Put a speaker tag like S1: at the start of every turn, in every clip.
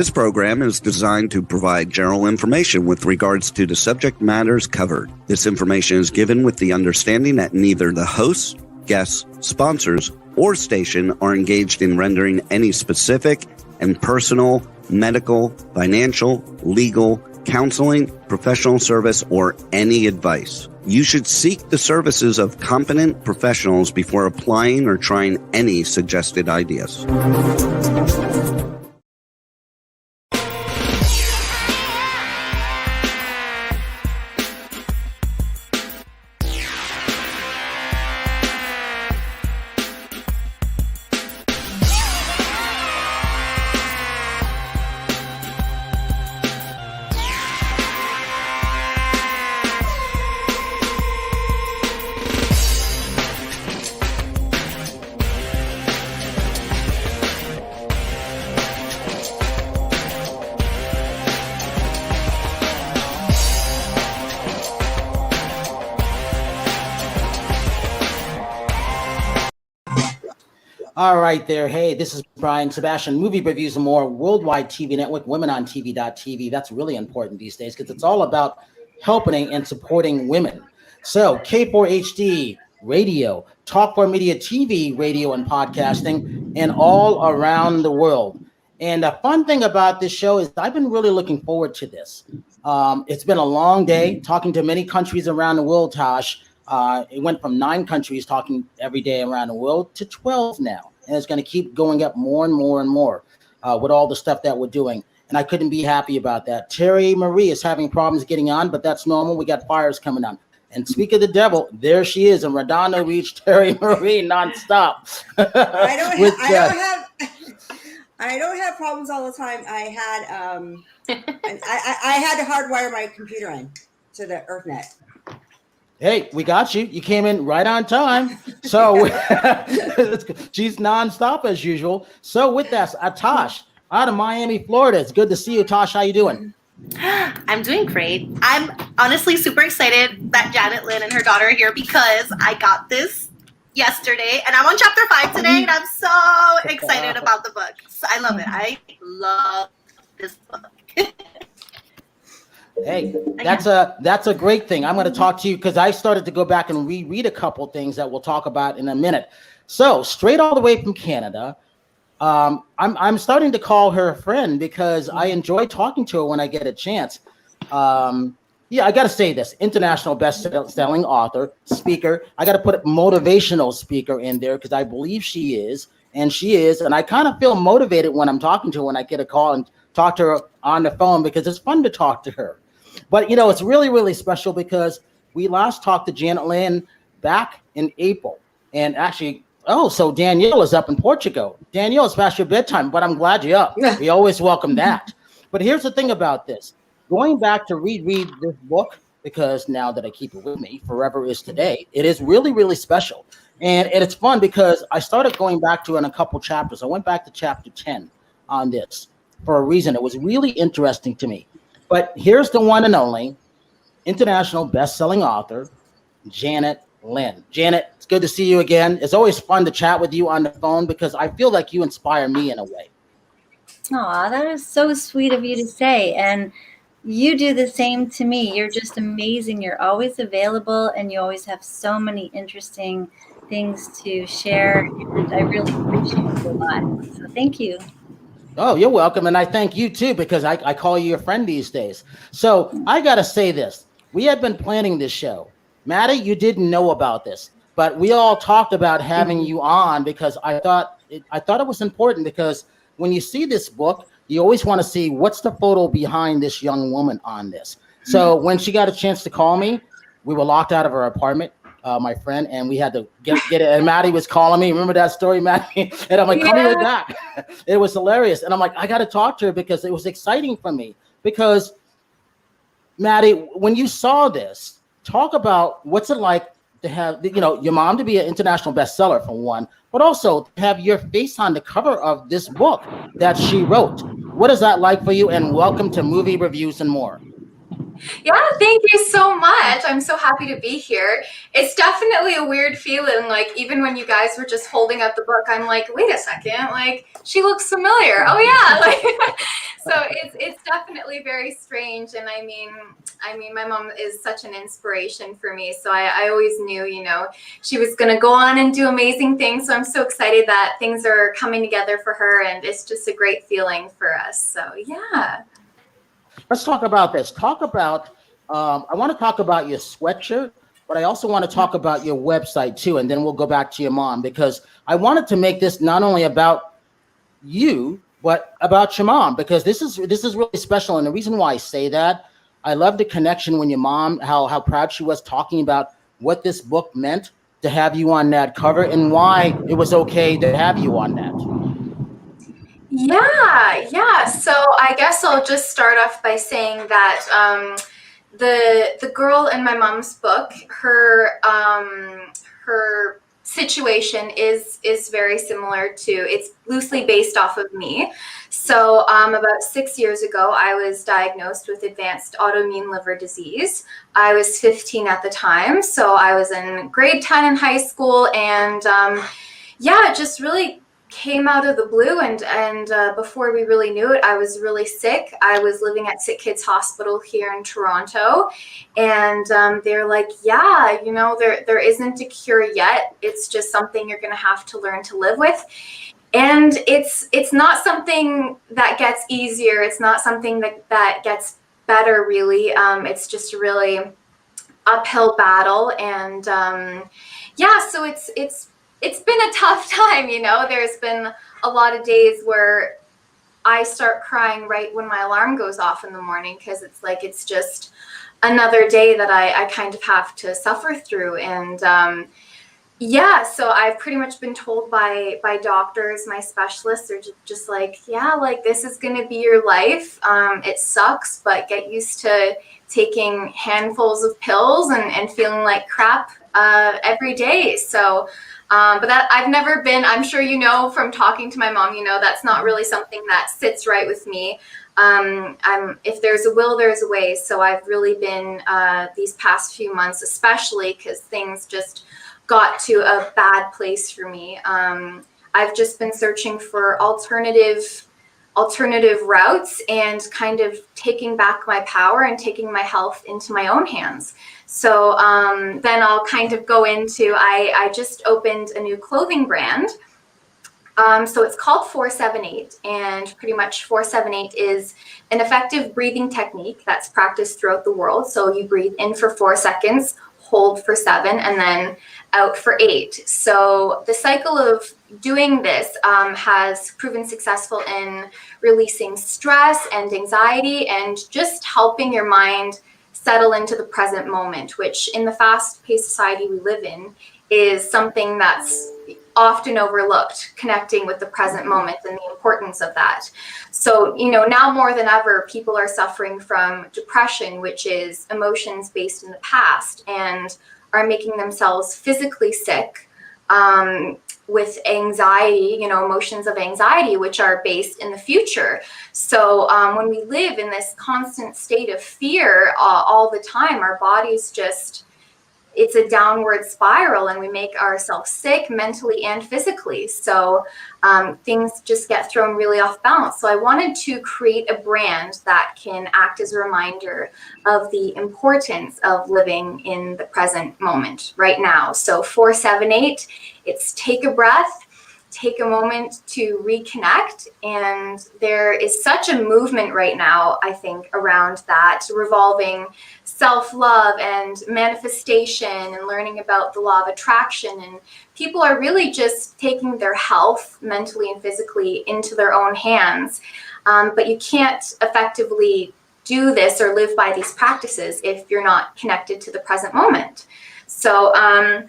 S1: This program is designed to provide general information with regards to the subject matters covered. This information is given with the understanding that neither the hosts, guests, sponsors, or station are engaged in rendering any specific and personal, medical, financial, legal, counseling, professional service, or any advice. You should seek the services of competent professionals before applying or trying any suggested ideas.
S2: All right there. Hey, this is Brian Sebastian, Movie Reviews and More, Worldwide TV Network, WomenOnTV.tv. That's really important these days because it's all about helping and supporting women. So K4HD, radio, Talk4 Media TV, radio, and podcasting, and all around the world. And the fun thing about this show is I've been really looking forward to this. It's been a long day talking to many countries around the world, Tosh. It went from 9 countries talking every day around the world to 12 now. And it's going to keep going up more and more and more with all the stuff that we're doing. And I couldn't be happy about that. Terri Marie is having problems getting on, but that's normal. We got fires coming on. And speak of the devil, there she is. And Radano reached Terri Marie nonstop.
S3: I don't have problems all the time. I had to hardwire my computer in to the EarthNet.
S2: Hey, we got you. You came in right on time. So she's nonstop as usual. So with that, Tosh out of Miami, Florida. It's good to see you, Tosh. How you doing?
S4: I'm doing great. I'm honestly super excited that Janet-Lynn and her daughter are here because I got this yesterday and I'm on chapter 5 today and I'm so excited about the book. So I love it. I love this book.
S2: Hey, that's a great thing. I'm going to talk to you because I started to go back and reread a couple things that we'll talk about in a minute. So straight all the way from Canada, I'm starting to call her a friend because I enjoy talking to her when I get a chance. Yeah, I got to say this: international best-selling author, speaker. I got to put a motivational speaker in there because I believe she is, and I kind of feel motivated when I'm talking to her when I get a call and talk to her on the phone because it's fun to talk to her. But, you know, it's really, really special because we last talked to Janet-Lynn back in April. And actually, so Danielle is up in Portugal. Danielle, it's past your bedtime, but I'm glad you're up. We always welcome that. But here's the thing about this. Going back to reread this book, because now that I keep it with me, forever is today, it is really, really special. And it's fun because I started going back to in a couple chapters. I went back to chapter 10 on this for a reason. It was really interesting to me. But here's the one and only international best-selling author, Janet-Lynn. Janet, it's good to see you again. It's always fun to chat with you on the phone because I feel like you inspire me in a way.
S5: Aw, that is so sweet of you to say. And you do the same to me. You're just amazing. You're always available and you always have so many interesting things to share. And I really appreciate it a lot. So thank you.
S2: Oh, you're welcome. And I thank you too, because I call you a friend these days. So I got to say this. We had been planning this show. Maddy, you didn't know about this, but we all talked about having you on because I thought it was important because when you see this book, you always want to see what's the photo behind this young woman on this. So when she got a chance to call me, we were locked out of her apartment. My friend, and we had to get it. And Maddy was calling me. Remember that story, Maddy? And I'm like, call me right back. It was hilarious. And I'm like, I got to talk to her because it was exciting for me. Because, Maddy, when you saw this, talk about what's it like to have, your mom to be an international bestseller for one, but also to have your face on the cover of this book that she wrote. What is that like for you? And welcome to Movie Reviews and More.
S6: Yeah, thank you so much. I'm so happy to be here. It's definitely a weird feeling. Like, even when you guys were just holding up the book, I'm like, wait a second, like, she looks familiar. Oh yeah. Like, so it's definitely very strange. And I mean, my mom is such an inspiration for me. So I always knew, she was going to go on and do amazing things. So I'm so excited that things are coming together for her, and it's just a great feeling for us. So yeah.
S2: Let's talk about this. I want to talk about your sweatshirt, but I also want to talk about your website too, and then we'll go back to your mom, because I wanted to make this not only about you, but about your mom, because this is really special. And the reason why I say that, I love the connection when your mom, how proud she was talking about what this book meant to have you on that cover and why it was okay to have you on that.
S6: Yeah. So I guess I'll just start off by saying that the girl in my mom's book, her situation is very similar to, it's loosely based off of me. So about 6 years ago, I was diagnosed with advanced autoimmune liver disease. I was 15 at the time, so I was in grade 10 in high school, and it just really came out of the blue, and before we really knew it, I was really sick. I was living at Sick Kids Hospital here in Toronto, and they're like, there isn't a cure yet. It's just something you're going to have to learn to live with. And it's not something that gets easier. It's not something that gets better, really. It's just a really uphill battle, and so it's been a tough time, There's been a lot of days where I start crying right when my alarm goes off in the morning, because it's like it's just another day that I kind of have to suffer through. And so I've pretty much been told by doctors, my specialists are just like, this is going to be your life. It sucks, but get used to taking handfuls of pills and feeling like crap every day. So but that I've never been, I'm sure from talking to my mom, that's not really something that sits right with me. If there's a will, there's a way. So I've really been these past few months, especially because things just got to a bad place for me. I've just been searching for alternative routes and kind of taking back my power and taking my health into my own hands. So then I'll kind of go into, I just opened a new clothing brand. So it's called 478, and pretty much 478 is an effective breathing technique that's practiced throughout the world. So you breathe in for 4 seconds, hold for 7, and then out for 8. So the cycle of doing this has proven successful in releasing stress and anxiety and just helping your mind settle into the present moment, which in the fast-paced society we live in is something that's often overlooked, connecting with the present moment and the importance of that. So, now more than ever, people are suffering from depression, which is emotions based in the past, and are making themselves physically sick with anxiety, emotions of anxiety, which are based in the future. So when we live in this constant state of fear all the time, our bodies it's a downward spiral, and we make ourselves sick mentally and physically. So things just get thrown really off balance. So I wanted to create a brand that can act as a reminder of the importance of living in the present moment right now. So 478, it's take a breath, take a moment to reconnect. And there is such a movement right now, I think, around that, revolving self-love and manifestation and learning about the law of attraction. And people are really just taking their health mentally and physically into their own hands. But you can't effectively do this or live by these practices if you're not connected to the present moment. So I'm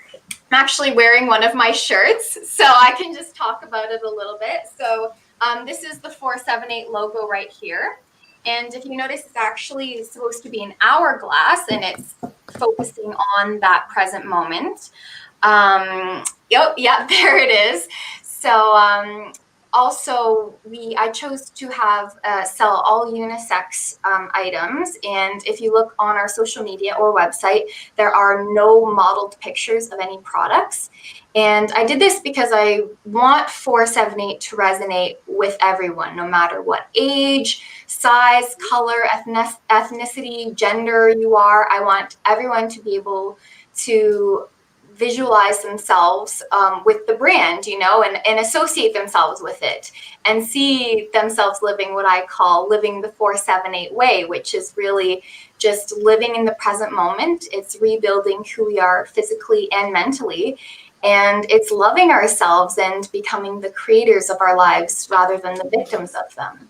S6: actually wearing one of my shirts, so I can just talk about it a little bit. So this is the 478 logo right here. And if you notice, it's actually supposed to be an hourglass, and it's focusing on that present moment. There it is. So also, I chose to have sell all unisex items, and if you look on our social media or website, there are no modeled pictures of any products. And I did this because I want 478 to resonate with everyone, no matter what age, size, color, ethnicity, gender you are. I want everyone to be able to visualize themselves with the brand, and associate themselves with it and see themselves living what I call living the 478 way, which is really just living in the present moment. It's rebuilding who we are physically and mentally. And it's loving ourselves and becoming the creators of our lives rather than the victims of them.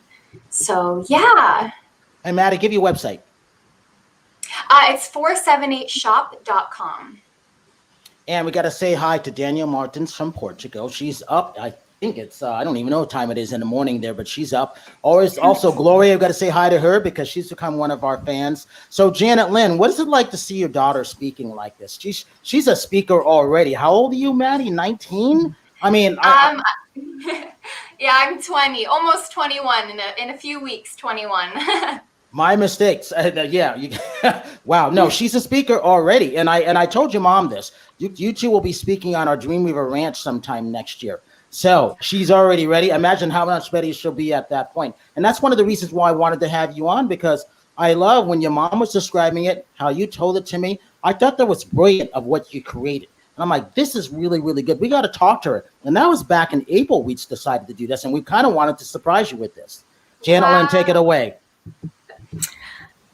S6: So, yeah.
S2: And Maddy, give your website.
S6: It's 478shop.com.
S2: And we got to say hi to Danielle Martins from Portugal. She's up. I think it's, I don't even know what time it is in the morning there, but she's up. Also, Gloria, I've got to say hi to her because she's become one of our fans. So, Janet-Lynn, what is it like to see your daughter speaking like this? She's a speaker already. How old are you, Maddy? 19? I mean,
S6: yeah, I'm 20, almost 21 in a few weeks, 21.
S2: My mistakes. Wow. No, she's a speaker already. And I told your mom this. You two will be speaking on our Dreamweaver Ranch sometime next year. So she's already ready. Imagine how much better she'll be at that point. And that's one of the reasons why I wanted to have you on, because I love when your mom was describing it, how you told it to me. I thought that was brilliant of what you created. And I'm like, this is really, really good. We got to talk to her. And that was back in April we decided to do this. And we kind of wanted to surprise you with this. Janet-Lynn, take it away.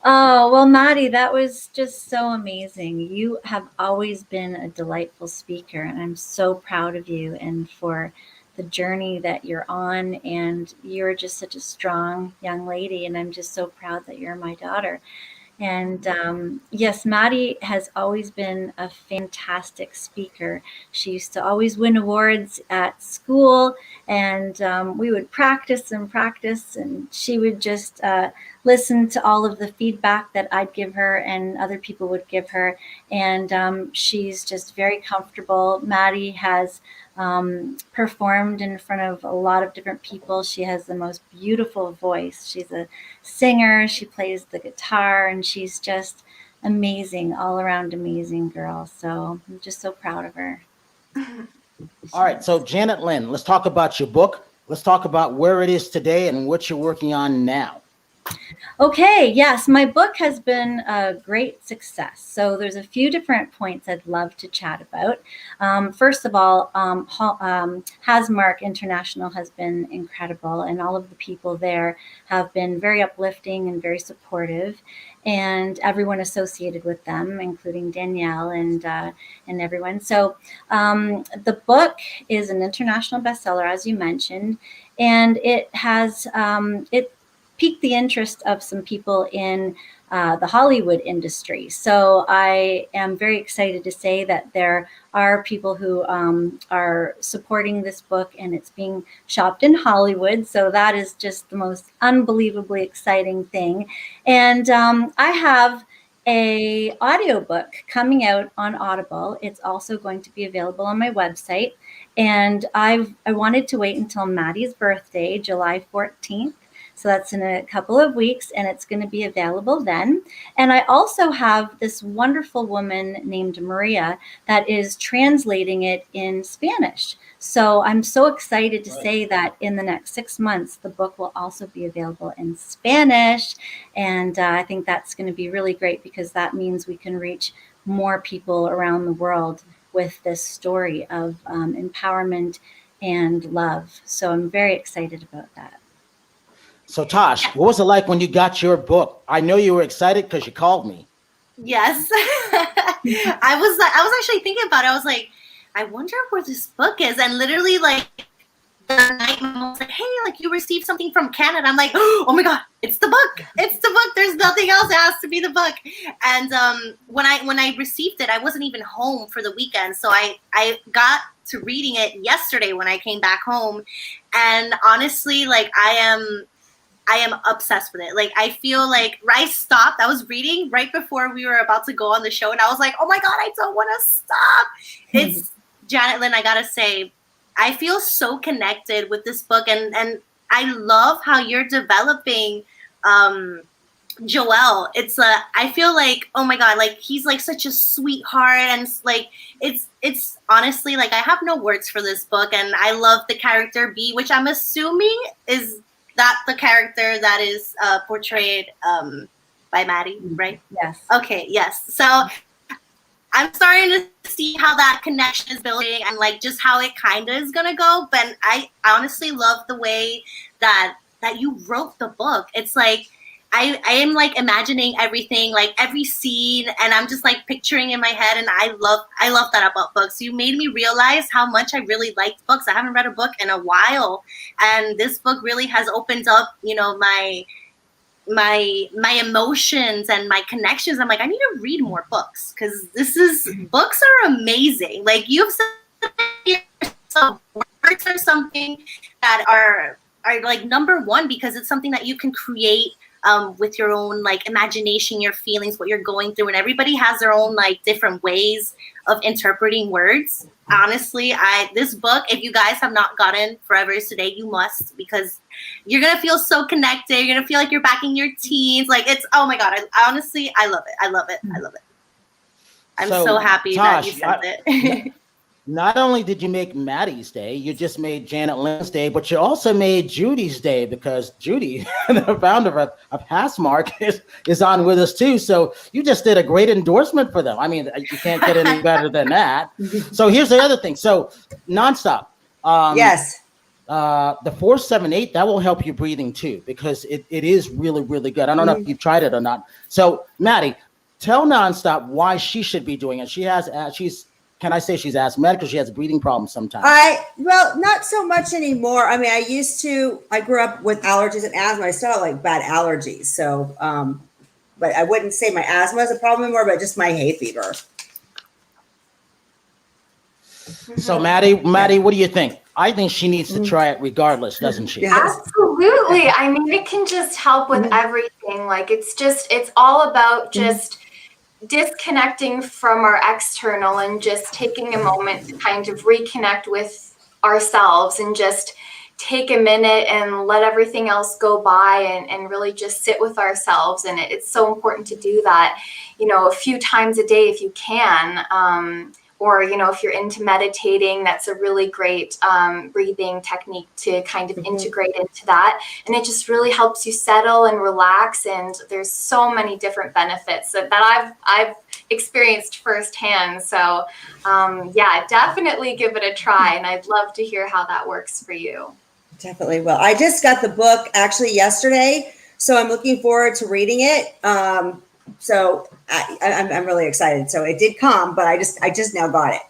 S5: Oh, well, Maddy, that was just so amazing. You have always been a delightful speaker, and I'm so proud of you and for the journey that you're on. And you're just such a strong young lady, and I'm just so proud that you're my daughter. And yes, Maddy has always been a fantastic speaker. She used to always win awards at school, and we would practice, and she would just listen to all of the feedback that I'd give her and other people would give her. And she's just very comfortable. Maddy has performed in front of a lot of different people. She has the most beautiful voice. She's a singer. She plays the guitar, and she's just amazing, all around amazing girl. So I'm just so proud of her.
S2: All right. So Janet-Lynn, let's talk about your book. Let's talk about where it is today and what you're working on now.
S5: Okay, yes, my book has been a great success. So there's a few different points I'd love to chat about. First of all, Hasmark International has been incredible, and all of the people there have been very uplifting and very supportive, and everyone associated with them, including Danielle and everyone. So the book is an international bestseller, as you mentioned, and it has piqued the interest of some people in the Hollywood industry. So I am very excited to say that there are people who are supporting this book, and it's being shopped in Hollywood. So that is just the most unbelievably exciting thing. And I have an audiobook coming out on Audible. It's also going to be available on my website. And I wanted to wait until Maddy's birthday, July 14th. So that's in a couple of weeks, and it's going to be available then. And I also have this wonderful woman named Maria that is translating it in Spanish. So I'm so excited to say that in the next 6 months, the book will also be available in Spanish. And I think that's going to be really great, because that means we can reach more people around the world with this story of empowerment and love. So I'm very excited about that.
S2: So Tosh, what was it like when you got your book? I know you were excited because you called me.
S4: Yes. I was actually thinking about it. I was like, I wonder where this book is. And literally, like, the night my mom was like, hey, like, you received something from Canada. I'm like, oh my God, it's the book. It's the book. There's nothing else. It has to be the book. And when I received it, I wasn't even home for the weekend. So I got to reading it yesterday when I came back home. And honestly, like, I am obsessed with it. Like, I feel like I stopped. I was reading right before we were about to go on the show, and I was like, oh my God, I don't want to stop. It's Janet-Lynn, I gotta say, I feel so connected with this book, and I love how you're developing Joel. I feel like, oh my God, like he's like such a sweetheart, and like it's honestly like I have no words for this book, and I love the character B, which I'm assuming is that the character that is portrayed by Maddy, right?
S5: Yes.
S4: Okay, yes. So I'm starting to see how that connection is building and like just how it kind of is gonna go. But I honestly love the way that you wrote the book. It's like I am like imagining everything, like every scene, and I'm just like picturing in my head. And I love that about books. You made me realize how much I really liked books. I haven't read a book in a while, and this book really has opened up, you know, my emotions and my connections. I'm like, I need to read more books because books are amazing. Like you've said, some words are something that are like number one because it's something that you can create with your own like imagination, your feelings, what you're going through, and everybody has their own like different ways of interpreting words. Honestly, this book, if you guys have not gotten Forever is Today, you must, because you're gonna feel so connected. You're gonna feel like you're back in your teens. Like it's, oh my God, I honestly, I love it. I love it. I love it. I'm so happy that you sent it.
S2: Not only did you make Maddy's day, you just made Janet-Lynn's day, but you also made Judy's day, because Judy, the founder of Housemark, is on with us too. So you just did a great endorsement for them. I mean, you can't get any better than that. So here's the other thing. So Nonstop.
S3: Yes.
S2: The 478, that will help your breathing too, because it is really, really good. I don't know if you've tried it or not. So Maddy, tell Nonstop why she should be doing it. Can I say she's asthmatic because she has breathing problems sometimes?
S3: Well, not so much anymore. I mean, I grew up with allergies and asthma. I still have like bad allergies. So, but I wouldn't say my asthma is a problem anymore, but just my hay fever.
S2: So Maddy, what do you think? I think she needs to try it regardless, doesn't she?
S3: Yes.
S6: Absolutely. I mean, it can just help with everything. Like it's all about just disconnecting from our external and just taking a moment to kind of reconnect with ourselves and just take a minute and let everything else go by and really just sit with ourselves. And it's so important to do that, you know, a few times a day if you can. Or, you know, if you're into meditating, that's a really great breathing technique to kind of integrate into that. And it just really helps you settle and relax. And there's so many different benefits that I've experienced firsthand. So, yeah, definitely give it a try. And I'd love to hear how that works for you.
S3: Definitely will. I just got the book actually yesterday, so I'm looking forward to reading it. So I'm really excited. So it did come, but I just now got it.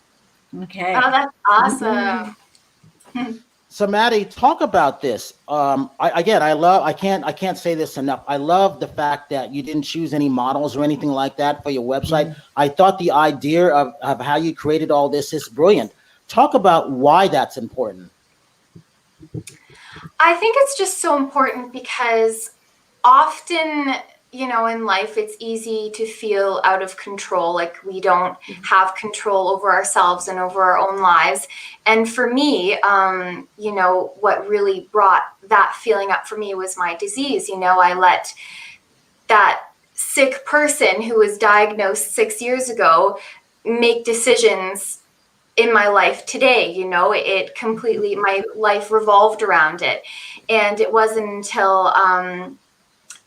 S5: Okay.
S6: Oh, that's awesome.
S2: So Maddy, talk about this. I can't say this enough. I love the fact that you didn't choose any models or anything like that for your website. I thought the idea of how you created all this is brilliant. Talk about why that's important.
S6: I think it's just so important because often, you know, in life, it's easy to feel out of control, like we don't have control over ourselves and over our own lives. And for me, you know, what really brought that feeling up for me was my disease. You know, I let that sick person who was diagnosed 6 years ago make decisions in my life today. You know, my life revolved around it. And it wasn't until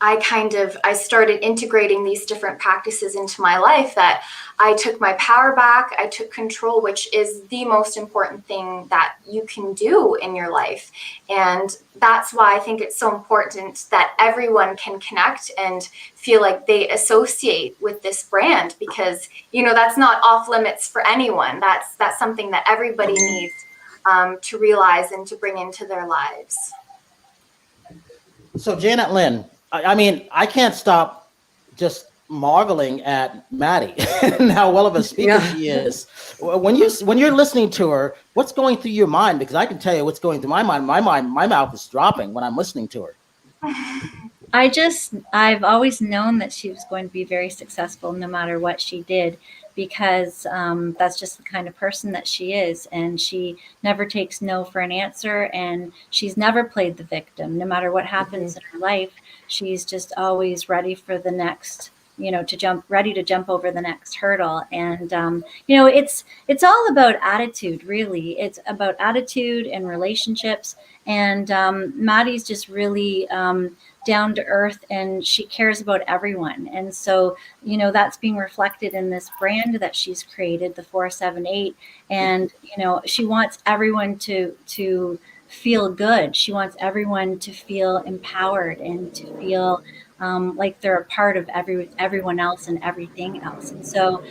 S6: I started integrating these different practices into my life that I took my power back. I took control, which is the most important thing that you can do in your life. And that's why I think it's so important that everyone can connect and feel like they associate with this brand, because, you know, that's not off limits for anyone. That's something that everybody needs to realize and to bring into their lives.
S2: So Janet-Lynn, I mean, I can't stop just marveling at Maddy and how well of a speaker she is. When you're listening to her, what's going through your mind? Because I can tell you what's going through my mind. My mouth is dropping when I'm listening to her.
S5: I've always known that she was going to be very successful no matter what she did, because that's just the kind of person that she is. And she never takes no for an answer. And she's never played the victim. No matter what happens in her life, she's just always ready for the next, ready to jump over the next hurdle. And, it's all about attitude, really. It's about attitude and relationships. And Maddy's just really down to earth, and she cares about everyone. And so, that's being reflected in this brand that she's created, the 478. And, she wants everyone to feel good. She wants everyone to feel empowered and to feel like they're a part of everyone else and everything else. And so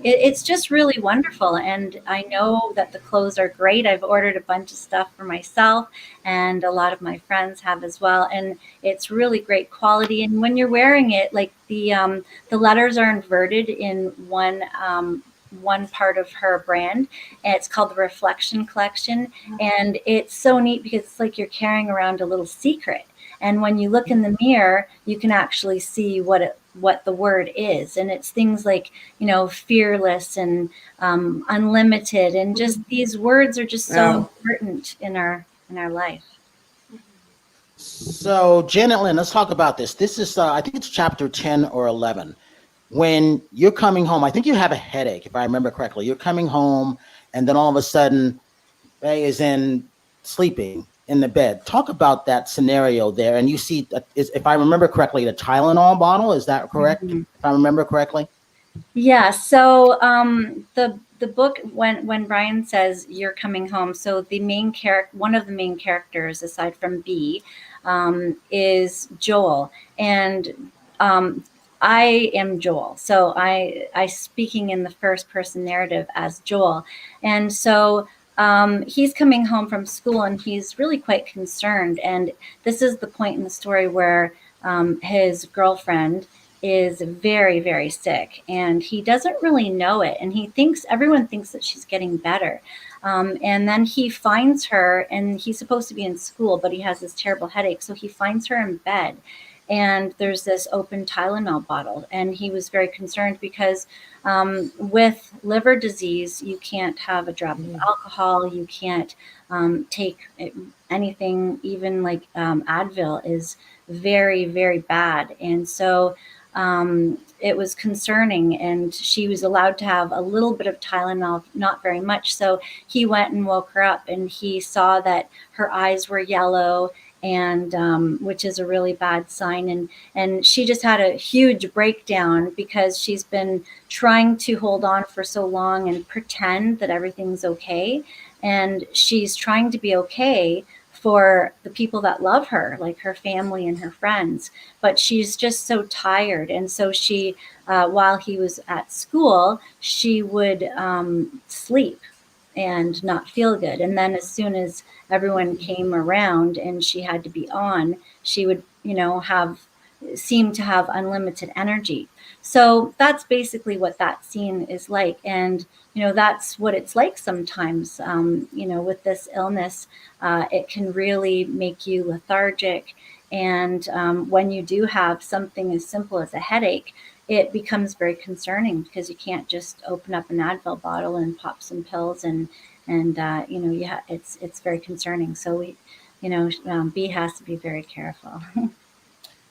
S5: it's just really wonderful. And I know that the clothes are great. I've ordered a bunch of stuff for myself, and a lot of my friends have as well. And it's really great quality. And when you're wearing it, like the letters are inverted in one part of her brand, and it's called the Reflection Collection. And it's so neat because it's like you're carrying around a little secret. And when you look in the mirror, you can actually see what the word is. And it's things like, fearless and unlimited. And just these words are just so important in our life.
S2: So, Janet-Lynn, let's talk about this. This is, I think it's chapter 10 or 11. When you're coming home, I think you have a headache, if I remember correctly. You're coming home, and then all of a sudden, Ray is sleeping in the bed. Talk about that scenario there. And you see, if I remember correctly, the Tylenol bottle. Is that correct? If I remember correctly?
S5: Yeah. So the book, when Brian says you're coming home, so the main one of the main characters, aside from B, is Joel. And I am Joel. So I speaking in the first person narrative as Joel. And so he's coming home from school, and he's really quite concerned. And this is the point in the story where his girlfriend is very, very sick, and he doesn't really know it. And everyone thinks that she's getting better. And then he finds her, and he's supposed to be in school, but he has this terrible headache. So he finds her in bed, and there's this open Tylenol bottle. And he was very concerned because with liver disease, you can't have a drop of alcohol. You can't take anything, even like Advil is very, very bad. And so it was concerning, and she was allowed to have a little bit of Tylenol, not very much. So he went and woke her up, and he saw that her eyes were yellow, and which is a really bad sign. And she just had a huge breakdown because she's been trying to hold on for so long and pretend that everything's okay. And she's trying to be okay for the people that love her, like her family and her friends, but she's just so tired. And so she, while he was at school, she would sleep and not feel good. And then as soon as everyone came around and she had to be on, she would, seem to have unlimited energy. So that's basically what that scene is like. And, that's what it's like sometimes, with this illness. It can really make you lethargic. And when you do have something as simple as a headache, it becomes very concerning because you can't just open up an Advil bottle and pop some pills and it's very concerning. So B has to be very careful.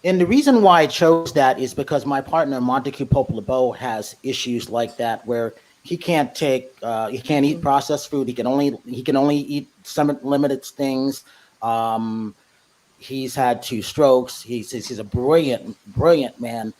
S2: And the reason why I chose that is because my partner, Montague Pope-LeBeau, has issues like that where he can't eat processed food. He can only eat some limited things. He's had 2 strokes. He's a brilliant man.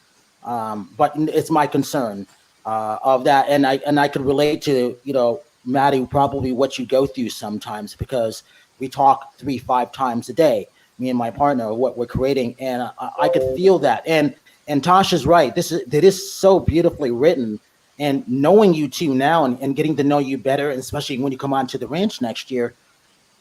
S2: But it's my concern of that. And I could relate to, Maddy, probably what you go through sometimes, because we talk 3-5 times a day, me and my partner, what we're creating. And I could feel that. And Tasha's right. It is so beautifully written. And knowing you two now and getting to know you better, and especially when you come on to the ranch next year,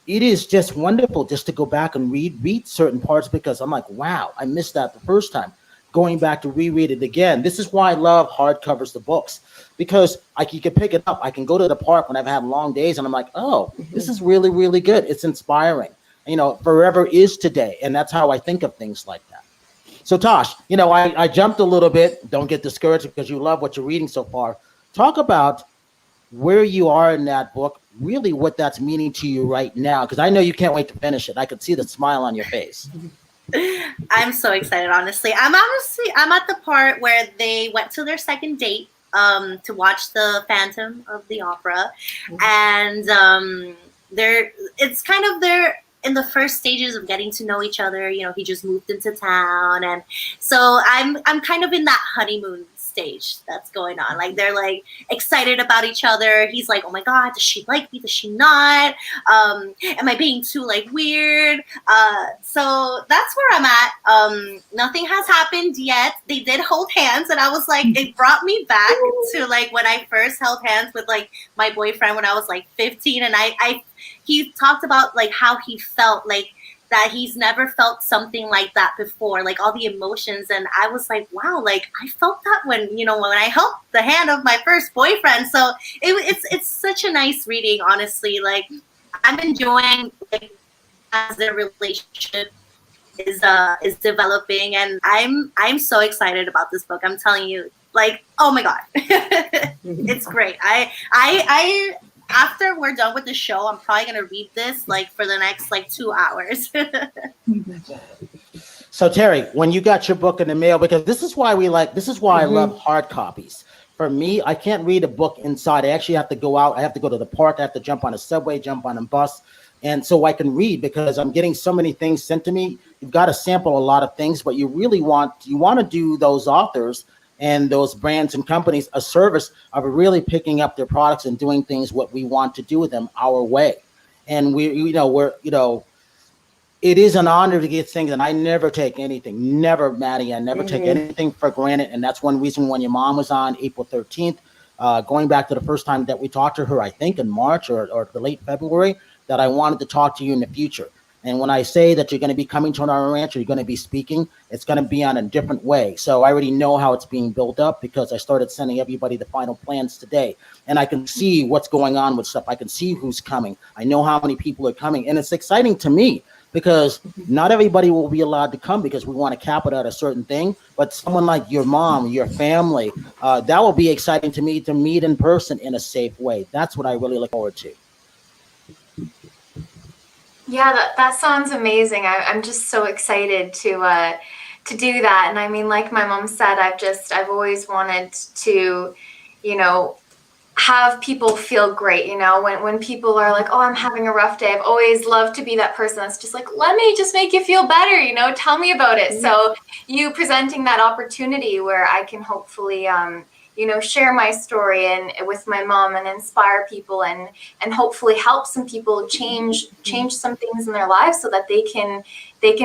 S2: it is just wonderful just to go back and read certain parts, because I'm like, wow, I missed that the first time. Going back to reread it again. This is why I love hardcovers, the books, because you can pick it up. I can go to the park when I've had long days, and I'm like, oh, this is really, really good. It's inspiring. Forever is today, and that's how I think of things like that. So Tosh, I jumped a little bit. Don't get discouraged because you love what you're reading so far. Talk about where you are in that book, really what that's meaning to you right now, because I know you can't wait to finish it. I could see the smile on your face.
S4: I'm so excited, honestly. I'm at the part where they went to their second date to watch the Phantom of the Opera, and they're in the first stages of getting to know each other. He just moved into town, and so I'm kind of in that honeymoon stage that's going on. Like, they're like excited about each other. He's like, oh my God, does she like me? Does she not? Am I being too like weird? So that's where I'm at. Nothing has happened yet. They did hold hands, and I was like, it brought me back to like when I first held hands with like my boyfriend when I was like 15, and he talked about like how he felt like that he's never felt something like that before, like all the emotions. And I was like, wow, like I felt that when I held the hand of my first boyfriend. So it's such a nice reading, honestly. Like, I'm enjoying like as their relationship is developing, and I'm so excited about this book. I'm telling you, like, oh my God, it's great. I after we're done with the show, I'm probably gonna read this like for the next like 2 hours.
S2: So Terri, when you got your book in the mail, because this is why I love hard copies. For me, I can't read a book inside. I actually have to go out. I have to go to the park. I have to jump on a subway, jump on a bus. And so I can read because I'm getting so many things sent to me. You've got to sample a lot of things, but you want to do those authors and those brands and companies a service of really picking up their products and doing things what we want to do with them our way. And it is an honor to get things, and I never take anything, never, Maddy, I never take anything for granted. And that's one reason when your mom was on April 13th, going back to the first time that we talked to her, I think in March or the late February, that I wanted to talk to you in the future. And when I say that you're going to be coming to our ranch, or you're going to be speaking, it's going to be on a different way. So I already know how it's being built up because I started sending everybody the final plans today. And I can see what's going on with stuff. I can see who's coming. I know how many people are coming. And it's exciting to me because not everybody will be allowed to come because we want to cap it at a certain thing. But someone like your mom, your family, that will be exciting to me to meet in person in a safe way. That's what I really look forward to.
S6: Yeah, that sounds amazing. I'm just so excited to do that. And I mean, like my mom said, I've always wanted to, have people feel great. When people are like, oh, I'm having a rough day, I've always loved to be that person that's just like, let me just make you feel better, tell me about it. So you presenting that opportunity where I can hopefully, share my story and with my mom and inspire people and hopefully help some people change some things in their lives so that they can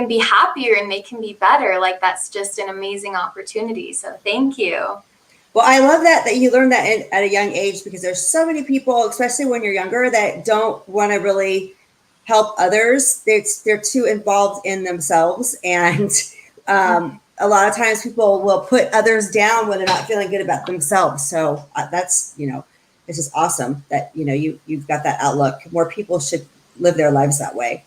S6: be happier and they can be better. Like, that's just an amazing opportunity. So thank you.
S3: Well, I love that you learned that at a young age, because there's so many people, especially when you're younger, that don't want to really help others. They're too involved in themselves. And a lot of times people will put others down when they're not feeling good about themselves. So that's, it's just awesome that, you've got that outlook. More people should live their lives that way.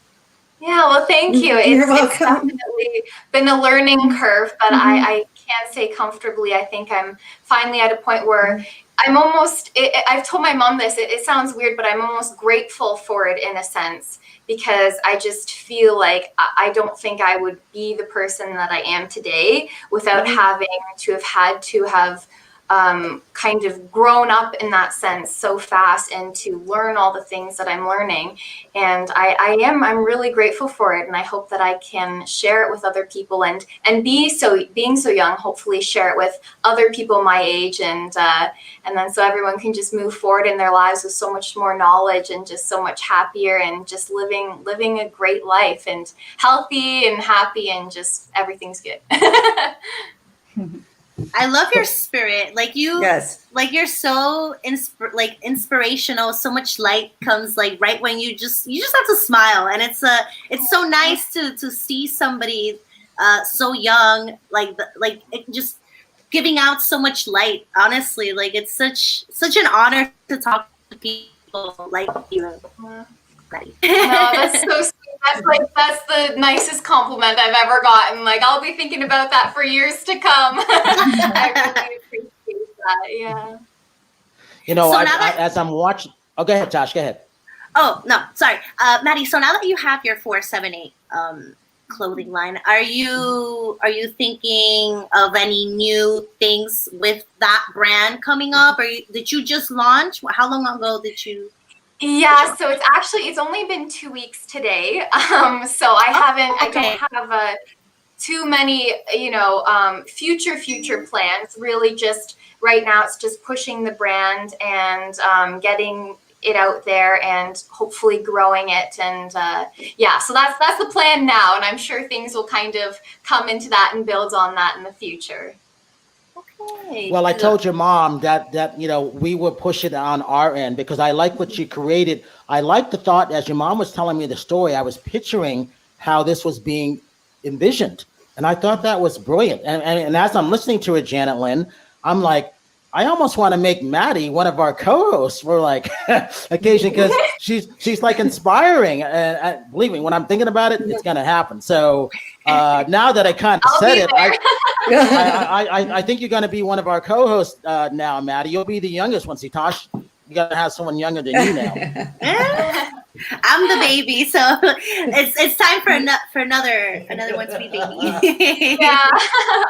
S6: Yeah, well, thank you. It's definitely been a learning curve, but I can say comfortably, I think I'm finally at a point where I'm almost, I've told my mom this, it sounds weird, but I'm almost grateful for it in a sense, because I just feel like I don't think I would be the person that I am today without having to have kind of grown up in that sense so fast and to learn all the things that I'm learning. And I'm really grateful for it. And I hope that I can share it with other people and being so young, hopefully share it with other people my age. And then so everyone can just move forward in their lives with so much more knowledge and just so much happier and just living a great life and healthy and happy and just everything's good.
S4: I love your spirit. Like
S3: yes.
S4: Like you're so inspirational. So much light comes like right when you just have to smile, and it's so nice to see somebody so young like just giving out so much light. Honestly, like it's such an honor to talk to people like you. Maddie.
S6: No, that's so sweet. That's the nicest compliment I've ever gotten. Like, I'll be thinking about that for years to come. I really appreciate that. Yeah.
S2: You know,
S4: So now that-
S2: as I'm watching, oh, go ahead, Josh, go ahead.
S4: Oh, no, sorry. Maddie, so now that you have your 478 clothing line, are you thinking of any new things with that brand coming up? Did you just launch? How long ago did you?
S6: Yeah, so it's only been 2 weeks today. So I don't have too many, future plans. Really, just right now, it's just pushing the brand and getting it out there and hopefully growing it. And so that's the plan now. And I'm sure things will kind of come into that and build on that in the future.
S4: Okay.
S2: Well, I told your mom that we would push it on our end because I like what you created. I like the thought, as your mom was telling me the story, I was picturing how this was being envisioned. And I thought that was brilliant. And as I'm listening to it, Janet-Lynn, I'm like, I almost want to make Maddy one of our co-hosts for like occasion, because she's like inspiring. And believe me, when I'm thinking about it, it's going to happen. So now that I kind of said it, I think you're going to be one of our co-hosts now, Maddy. You'll be the youngest one. See, Tosh, you got to have someone younger than you now.
S4: I'm the baby, so it's time for another one to be baby.
S6: Yeah.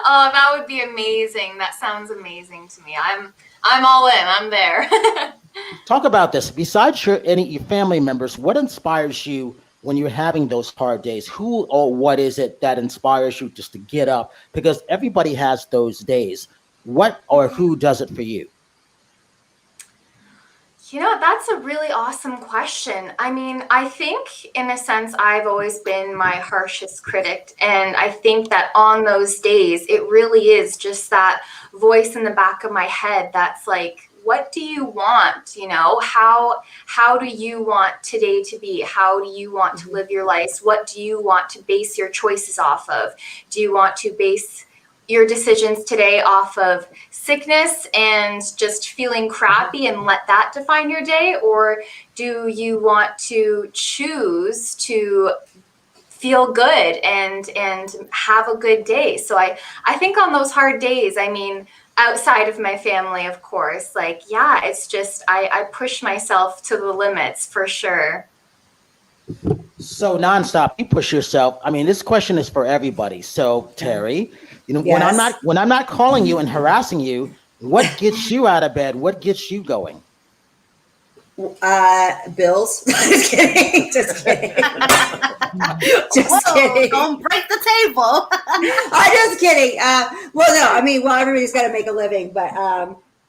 S6: Oh, that would be amazing. That sounds amazing to me. I'm all in. I'm there.
S2: Talk about this. Besides your family members, what inspires you when you're having those hard days? Who or what is it that inspires you just to get up? Because everybody has those days. What or who does it for you?
S6: That's a really awesome question. I mean, I think in a sense, I've always been my harshest critic. And I think that on those days, it really is just that voice in the back of my head that's like, what do you want? How do you want today to be? How do you want to live your life? What do you want to base your choices off of? Do you want to base your decisions today off of sickness and just feeling crappy and let that define your day? Or do you want to choose to feel good and have a good day? So I think on those hard days, I mean, outside of my family, of course, it's just, I push myself to the limits for sure.
S2: So nonstop, you push yourself. I mean, this question is for everybody. So Terri, yes. when I'm not calling you and harassing you, what gets you out of bed? What gets you going?
S3: Bills. Just kidding. Just kidding.
S4: Don't break the table.
S3: I'm just kidding. Everybody's got to make a living, but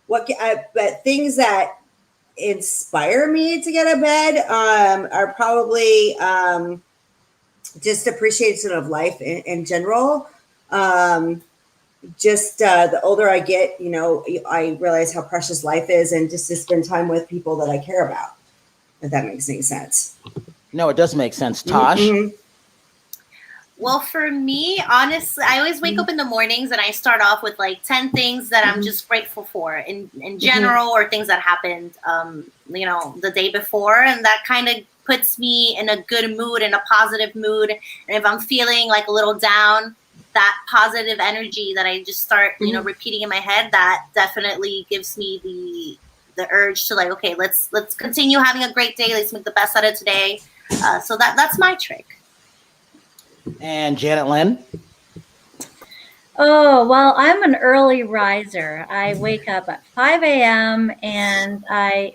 S3: but things that inspire me to get out of bed are probably just appreciation of life in general. The older I get, I realize how precious life is, and just to spend time with people that I care about, if that makes any sense.
S2: No, it does make sense. Tosh?
S3: Mm-hmm.
S4: Well, for me, honestly, I always wake up in the mornings and I start off with like 10 things that I'm just grateful for in general, or things that happened, the day before. And that kind of puts me in a good mood, in a positive mood. And if I'm feeling like a little down, that positive energy that I just start, repeating in my head, that definitely gives me the urge to like, okay, let's continue having a great day. Let's make the best out of today. So that's my trick.
S2: And Janet-Lynn?
S5: Oh, well, I'm an early riser. I wake up at 5 a.m. and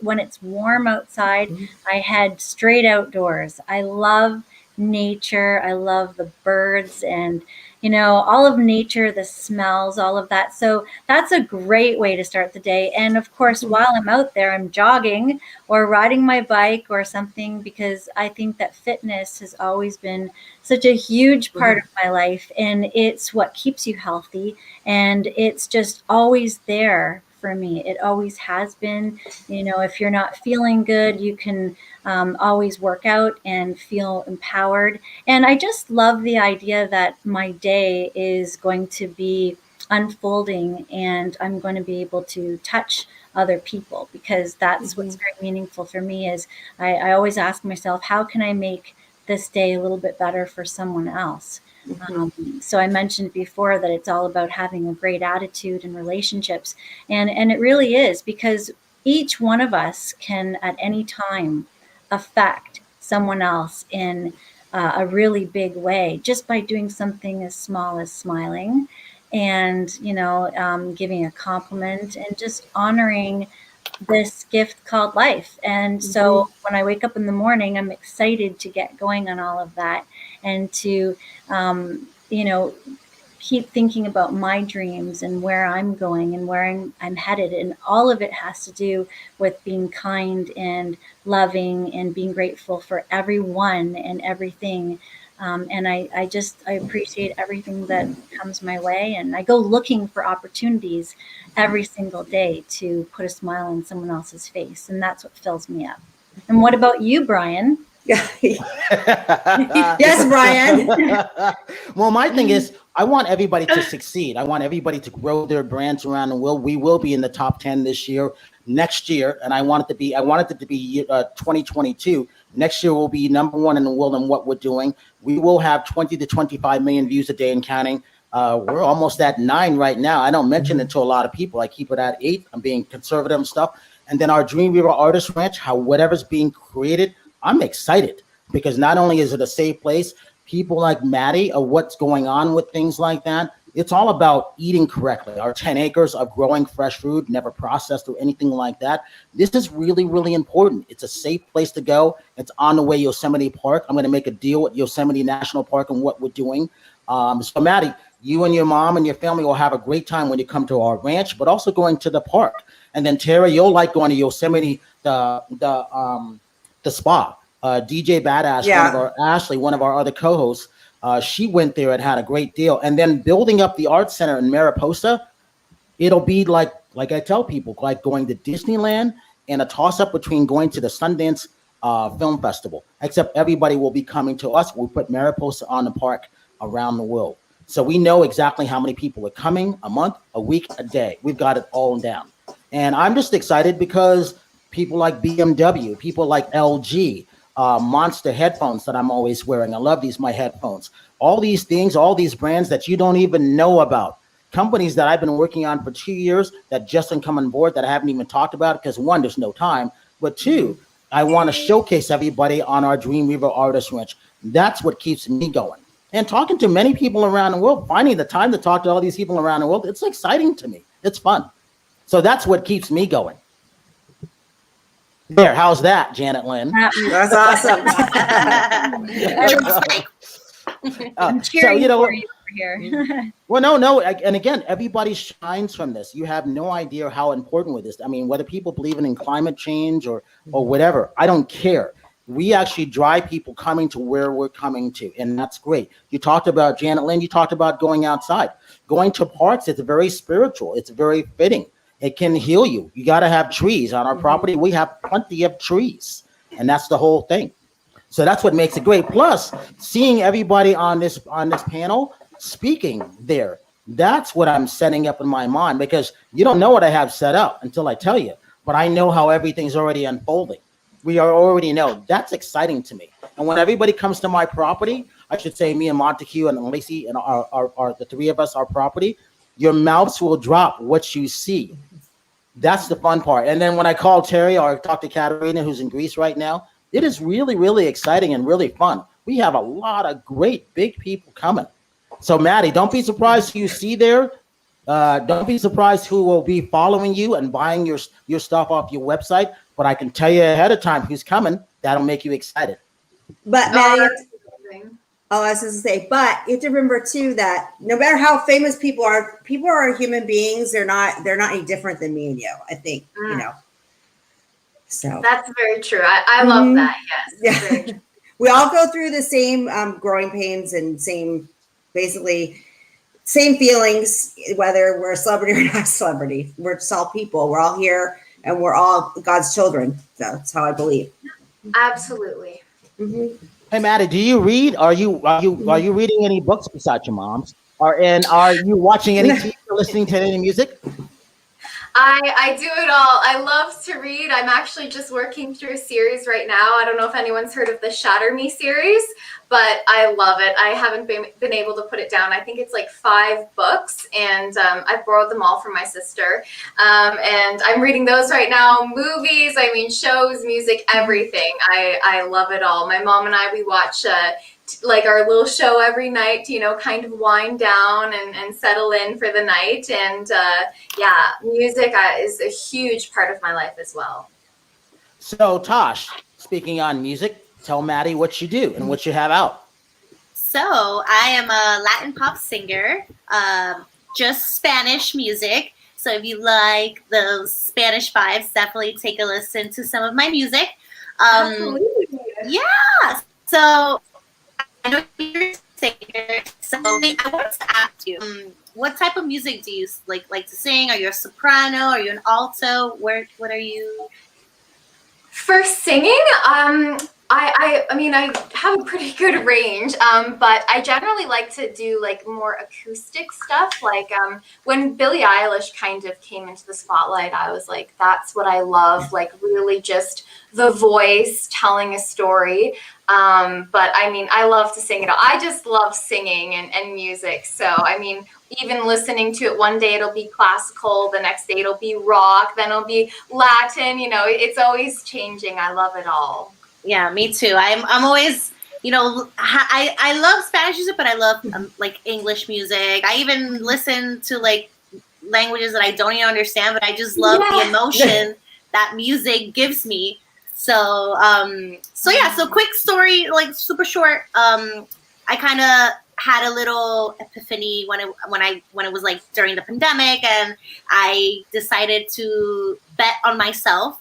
S5: when it's warm outside, I head straight outdoors. I love nature. I love the birds and, all of nature, the smells, all of that. So that's a great way to start the day. And of course, while I'm out there, I'm jogging or riding my bike or something, because I think that fitness has always been such a huge part of my life, and it's what keeps you healthy, and it's just always there for me. It always has been. If you're not feeling good, you can always work out and feel empowered. And I just love the idea that my day is going to be unfolding, and I'm going to be able to touch other people, because that's what's very meaningful for me. Is I always ask myself, how can I make this day a little bit better for someone else? So I mentioned before that it's all about having a great attitude in relationships, and it really is, because each one of us can at any time affect someone else in a really big way, just by doing something as small as smiling, and giving a compliment, and just honoring this gift called life. And so when I wake up in the morning, I'm excited to get going on all of that, and to keep thinking about my dreams and where I'm going and where I'm headed. And all of it has to do with being kind and loving and being grateful for everyone and everything. And I appreciate everything that comes my way. And I go looking for opportunities every single day to put a smile on someone else's face. And that's what fills me up. And what about you, Brian?
S3: Yes, Brian.
S2: Well, my thing is, I want everybody to succeed. I want everybody to grow their brands around the world. We will be in the top 10 this year, next year, and I want it to be 2022. Next year we'll be number one in the world in what we're doing. We will have 20 to 25 million views a day and counting. We're almost at 9 right now. I don't mention it to a lot of people. I keep it at 8. I'm being conservative and stuff. And then our Dream River Artist Ranch, whatever's being created, I'm excited, because not only is it a safe place, people like Maddy of what's going on with things like that. It's all about eating correctly. Our 10 acres of growing fresh food, never processed or anything like that. This is really, really important. It's a safe place to go. It's on the way Yosemite Park. I'm going to make a deal with Yosemite National Park and what we're doing. So Maddy, you and your mom and your family will have a great time when you come to our ranch, but also going to the park. And then Terri, you'll like going to Yosemite, the spa. DJ Badass, Ashley, one of our other co-hosts, she went there and had a great deal. And then building up the art center in Mariposa, it'll be like I tell people, like going to Disneyland, and a toss-up between going to the Sundance Film Festival, except everybody will be coming to us. We'll put Mariposa on the park around the world. So we know exactly how many people are coming, a month, a week, a day. We've got it all down. And I'm just excited because people like BMW, people like LG, Monster headphones that I'm always wearing. I love my headphones. All these things, all these brands that you don't even know about. Companies that I've been working on for 2 years that just didn't come on board that I haven't even talked about, because 1, there's no time. But 2, I want to showcase everybody on our Dream River Artist Ranch. That's what keeps me going. And talking to many people around the world, finding the time to talk to all these people around the world, it's exciting to me. It's fun. So that's what keeps me going. There, how's that, Janet-Lynn?
S3: That's awesome.
S5: I'm cheering for you over here.
S2: Well, no, and again, everybody shines from this. You have no idea how important with this. I mean, whether people believe in climate change or whatever, I don't care. We actually drive people coming to where we're coming to, and that's great. You talked about Janet-Lynn. You talked about going outside, going to parks. It's very spiritual. It's very fitting. It can heal you. You got to have trees on our property. We have plenty of trees, and that's the whole thing. So that's what makes it great. Plus, seeing everybody on this panel speaking there, that's what I'm setting up in my mind, because you don't know what I have set up until I tell you, but I know how everything's already unfolding. We already know. That's exciting to me. And when everybody comes to my property, I should say me and Montague and Lacey and our the 3 of us, our property, your mouths will drop what you see. That's the fun part. And then when I call Terri or talk to Katerina, who's in Greece right now, it is really, really exciting and really fun. We have a lot of great big people coming. So Maddy, don't be surprised who you see there. Don't be surprised who will be following you and buying your stuff off your website. But I can tell you ahead of time who's coming. That'll make you excited.
S3: But Maddy, I was going to say, but you have to remember too that no matter how famous people are human beings. They're not any different than me and you. I think So
S6: that's very true. I love that. Yes.
S3: Yeah. We all go through the same growing pains and basically same feelings, whether we're a celebrity or not a celebrity. We're just all people. We're all here, and we're all God's children. That's how I believe.
S6: Absolutely.
S3: Mm-hmm.
S2: Hey, Maddy, do you read? Are you reading any books besides your mom's? Are you watching any TV listening to any music?
S6: I do it all. I love to read. I'm actually just working through a series right now. I don't know if anyone's heard of the Shatter Me series, but I love it. I haven't been able to put it down. I think it's like 5 books, and I borrowed them all from my sister. And I'm reading those right now. Movies, I mean, shows, music, everything. I love it all. My mom and I, we watch like our little show every night to, you know, kind of wind down and settle in for the night. And yeah, music is a huge part of my life as well.
S2: So Tosh, speaking on music, tell Maddy what you do and what you have out.
S4: So I am a Latin pop singer, just Spanish music. So if you like those Spanish vibes, definitely take a listen to some of my music. Yeah. So I know you're a singer, so I wanted to ask you, what type of music do you like to sing? Are you a soprano? Are you an alto? What are you?
S6: For singing, I mean, I have a pretty good range, but I generally like to do like more acoustic stuff. Like when Billie Eilish kind of came into the spotlight, I was like, that's what I love, like really just the voice telling a story. But I mean, I love to sing it all. I just love singing and music. So, I mean, even listening to it, one day it'll be classical, the next day it'll be rock, then it'll be Latin, you know, it's always changing. I love it all.
S4: Yeah, me too. I'm always, you know, I love Spanish music, but I love like English music. I even listen to like languages that I don't even understand, but I just love the emotion that music gives me. So, so quick story, like super short. I kind of had a little epiphany when it was like during the pandemic, and I decided to bet on myself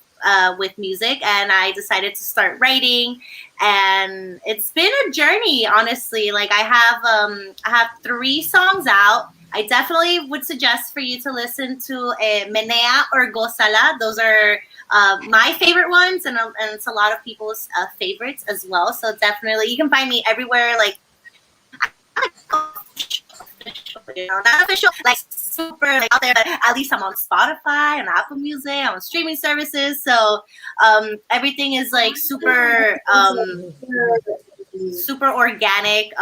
S4: with music, and I decided to start writing, and it's been a journey, honestly. Like I have 3 songs out. I definitely would suggest for you to listen to Menea or Gozala. Those are my favorite ones, and it's a lot of people's favorites as well. So definitely, you can find me everywhere. Like, you know, not official, like super like, out there. But at least I'm on Spotify and Apple Music. I'm on streaming services. So everything is like super organic.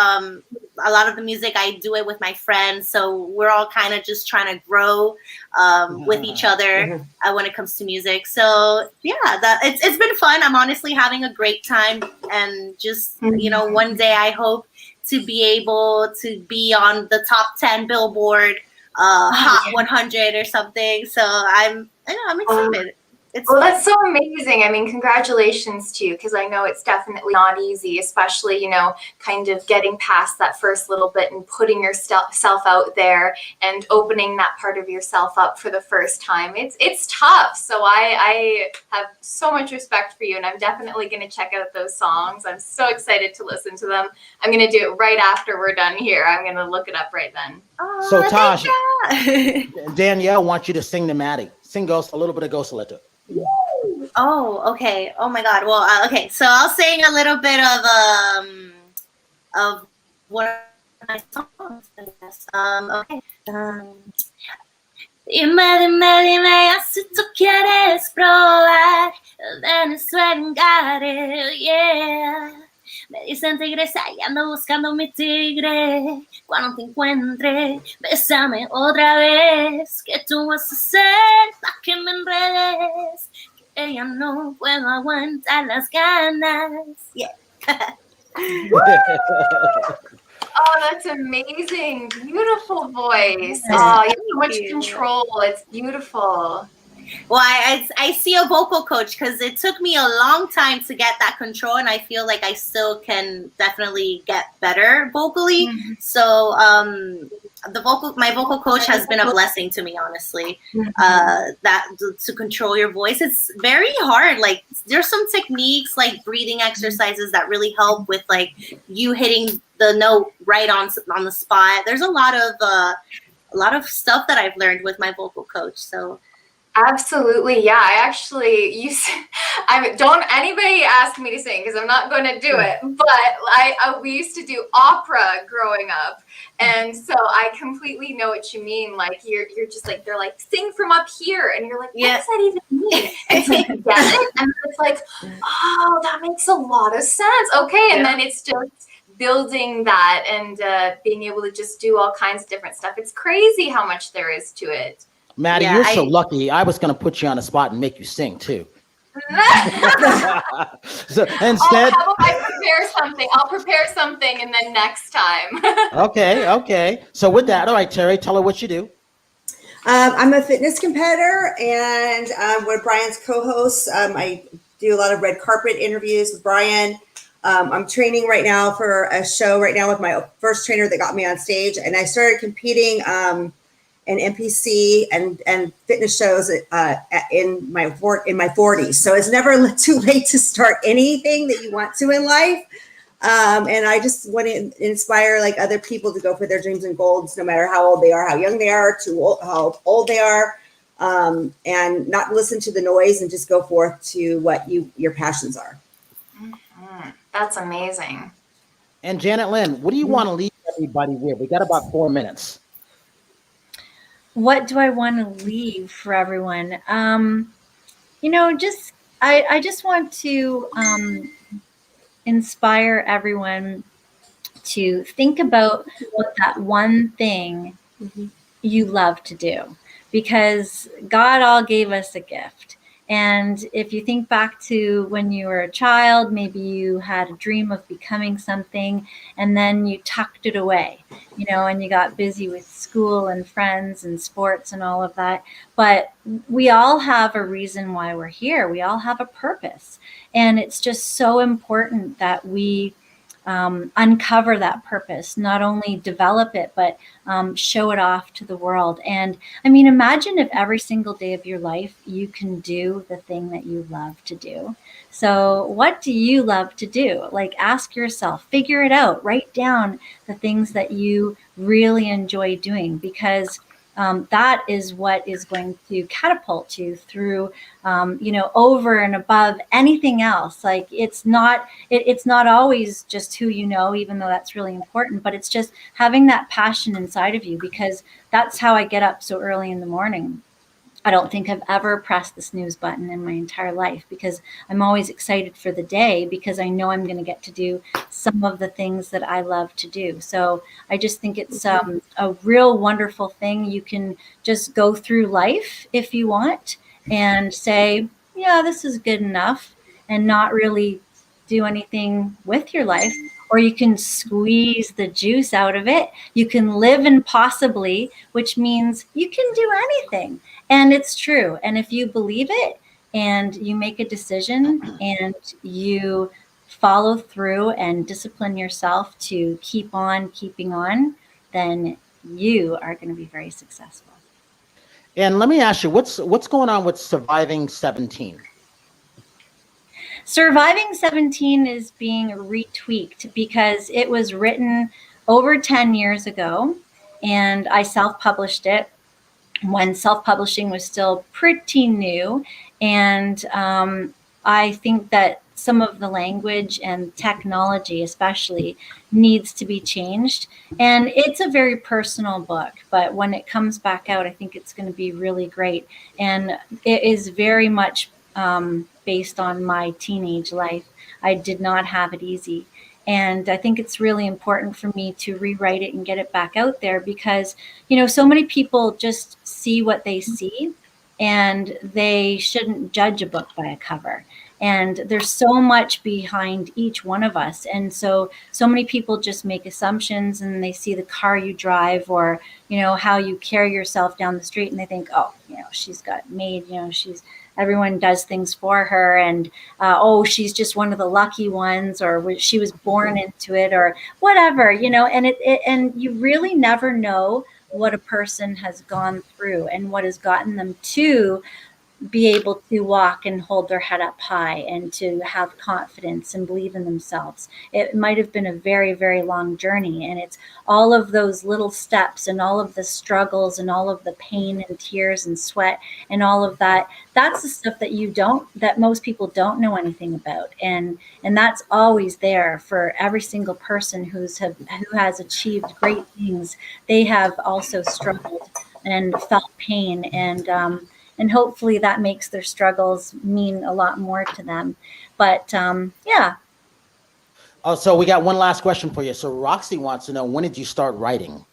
S4: A lot of the music, I do it with my friends, so we're all kind of just trying to grow with each other when it comes to music. So yeah, it's been fun. I'm honestly having a great time, and just you know, one day I hope to be able to be on the top 10 Billboard Hot 100 or something. So I'm excited.
S6: Well, that's so amazing. I mean, congratulations to you, because I know it's definitely not easy, especially, you know, kind of getting past that first little bit and putting yourself out there and opening that part of yourself up for the first time. It's tough. So I have so much respect for you, and I'm definitely going to check out those songs. I'm so excited to listen to them. I'm going to do it right after we're done here. I'm going to look it up right then.
S2: Oh, so Tosh, Danielle wants you to sing to Maddy. Sing a little bit of Gozalito.
S4: Oh, okay. Oh my God. Well, okay. So I'll sing a little bit of one of my songs. I guess. Okay. Dime, si tú quieres probar el Venezuelan got it, yeah. Me dicen tigresa y ando buscando mi tigre. Cuando te encuentre, bésame otra vez. ¿Qué tú vas a hacer para que me enredes? Que ya no puedo aguantar las ganas. Yeah.
S6: Oh, that's amazing. Beautiful voice. Oh, you have so much control. It's beautiful.
S4: Well, I see a vocal coach, because it took me a long time to get that control, and I feel like I still can definitely get better vocally. So my vocal coach has been a blessing to me, honestly. That to control your voice, it's very hard. Like, there's some techniques like breathing exercises that really help with like you hitting the note right on the spot. There's a lot of stuff that I've learned with my vocal coach. So
S6: Absolutely. Yeah. I actually don't anybody ask me to sing because I'm not going to do it, but we used to do opera growing up. And so I completely know what you mean. Like you're just like, they're like, sing from up here. And you're like, what does that even mean? And so you get it. And it's like, oh, that makes a lot of sense. Okay. And then it's just building that and being able to just do all kinds of different stuff. It's crazy how much there is to it.
S2: Maddy, you're so lucky. I was going to put you on the spot and make you sing too. So instead,
S6: how about I prepare something? I'll prepare something and then next time.
S2: Okay. So with that, all right, Terri, tell her what you do.
S3: I'm a fitness competitor, and one of Brian's co-hosts. I do a lot of red carpet interviews with Brian. I'm training right now for a show right now with my first trainer that got me on stage, and I started competing in NPC and fitness shows in my 40s. So it's never too late to start anything that you want to in life. And I just want to inspire like other people to go for their dreams and goals, no matter how old they are, how young they are, how old they are, and not listen to the noise and just go forth to what your passions are.
S6: Mm-hmm. That's amazing.
S2: And Janet-Lynn, what do you want to leave everybody with? We got about 4 minutes.
S5: What do I want to leave for everyone? I just want to inspire everyone to think about what that one thing you love to do, because God all gave us a gift. And if you think back to when you were a child, maybe you had a dream of becoming something and then you tucked it away, and you got busy with school and friends and sports and all of that. But we all have a reason why we're here. We all have a purpose. And it's just so important that we uncover that purpose, not only develop it, but show it off to the world. And I mean, imagine if every single day of your life, you can do the thing that you love to do. So what do you love to do? Like, ask yourself, figure it out, write down the things that you really enjoy doing, because that is what is going to catapult you through, over and above anything else. Like it's not always just who you know, even though that's really important, but it's just having that passion inside of you, because that's how I get up so early in the morning. I don't think I've ever pressed the snooze button in my entire life, because I'm always excited for the day, because I know I'm going to get to do some of the things that I love to do. So I just think it's a real wonderful thing. You can just go through life if you want and say, yeah, this is good enough, and not really do anything with your life. Or you can squeeze the juice out of it. You can live impossibly, which means you can do anything. And it's true. And if you believe it and you make a decision and you follow through and discipline yourself to keep on keeping on, then you are going to be very successful.
S2: And let me ask you, what's going on with Surviving 17?
S5: Surviving 17 is being retweaked because it was written over 10 years ago, and I self-published it when self-publishing was still pretty new. And I think that some of the language and technology especially needs to be changed. And it's a very personal book, but when it comes back out, I think it's going to be really great. And it is very much based on my teenage life. I did not have it easy. And I think it's really important for me to rewrite it and get it back out there, because, so many people just see what they see, and they shouldn't judge a book by a cover. And there's so much behind each one of us. And so many people just make assumptions, and they see the car you drive, or, how you carry yourself down the street, and they think, oh, she's got made, everyone does things for her, and she's just one of the lucky ones, or she was born into it, or whatever, and you really never know what a person has gone through and what has gotten them to be able to walk and hold their head up high and to have confidence and believe in themselves. It might have been a very, very long journey, and it's all of those little steps and all of the struggles and all of the pain and tears and sweat and all of that. That's the stuff that most people don't know anything about, and that's always there for every single person who has achieved great things. They have also struggled and felt pain, and hopefully that makes their struggles mean a lot more to them. But yeah.
S2: Oh, so we got one last question for you. So Roxy wants to know, when did you start writing?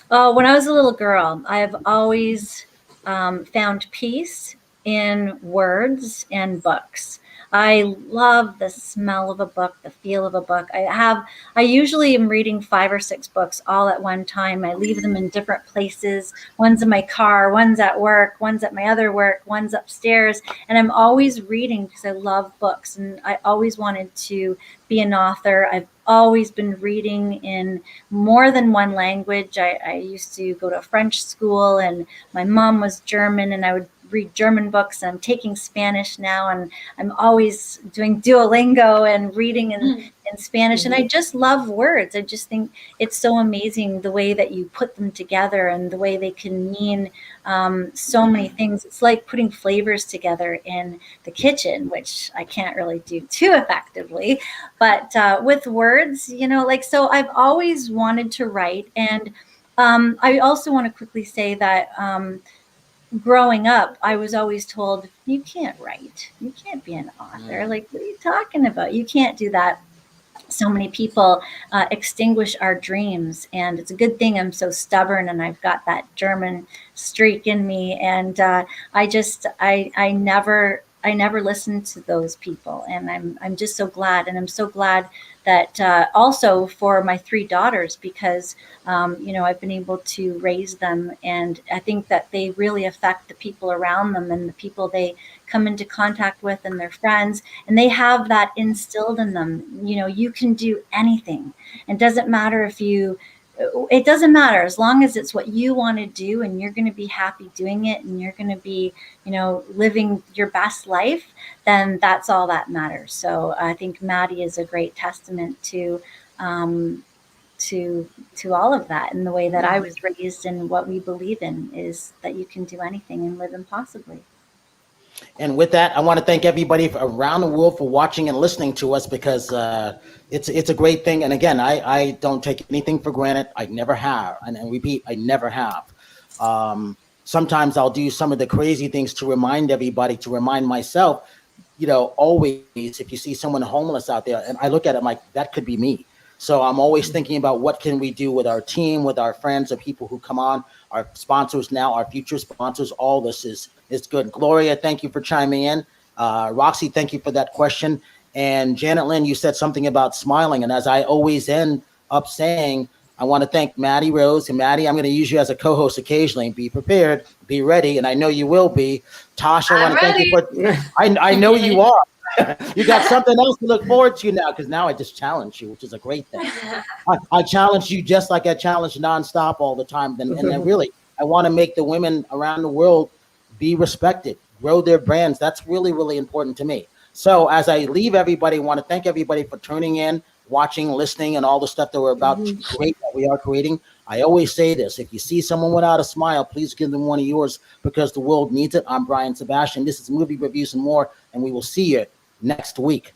S5: When I was a little girl, I've always found peace in words and books. I love the smell of a book, the feel of a book. I usually am reading 5 or 6 books all at one time. I leave them in different places. One's in my car, one's at work, one's at my other work, one's upstairs. And I'm always reading because I love books. And I always wanted to be an author. I've always been reading in more than one language. I used to go to a French school, and my mom was German, and I would read German books. I'm taking Spanish now, and I'm always doing Duolingo and reading in Spanish. And I just love words. I just think it's so amazing the way that you put them together and the way they can mean so many things. It's like putting flavors together in the kitchen, which I can't really do too effectively. But with words, so I've always wanted to write. And I also want to quickly say that growing up, I was always told, you can't write. You can't be an author. Like, what are you talking about? You can't do that. So many people extinguish our dreams, and it's a good thing I'm so stubborn and I've got that German streak in me. And I never listened to those people, and I'm just so glad. And I'm so glad that also for my 3 daughters, because I've been able to raise them, and I think that they really affect the people around them and the people they come into contact with and their friends, and they have that instilled in them. You can do anything. It doesn't matter as long as it's what you want to do and you're going to be happy doing it and you're going to be, living your best life, then that's all that matters. So I think Maddy is a great testament to all of that, and the way that I was raised and what we believe in is that you can do anything and live impossibly.
S2: And with that, I want to thank everybody around the world for watching and listening to us, because it's a great thing. And again, I don't take anything for granted. I never have. And I repeat, I never have. Sometimes I'll do some of the crazy things to remind everybody, to remind myself, always, if you see someone homeless out there, and I look at it like, that could be me. So I'm always thinking about what can we do with our team, with our friends, the people who come on, our sponsors now, our future sponsors. All this is good. Gloria, thank you for chiming in. Roxy, thank you for that question. And Janet-Lynn, you said something about smiling. And as I always end up saying, I want to thank Maddy Rose. And Maddy, I'm going to use you as a co-host occasionally. Be prepared, be ready, and I know you will be. Tasha, I want to thank you for. I know you are. You got something else to look forward to now, because now I just challenge you, which is a great thing. I challenge you just like I challenge nonstop all the time. And really, I want to make the women around the world be respected, grow their brands. That's really, really important to me. So as I leave everybody, I want to thank everybody for tuning in, watching, listening, and all the stuff that we're about to create, that we are creating. I always say this: if you see someone without a smile, please give them one of yours, because the world needs it. I'm Brian Sebastian. This is Movie Reviews and More, and we will see you next week.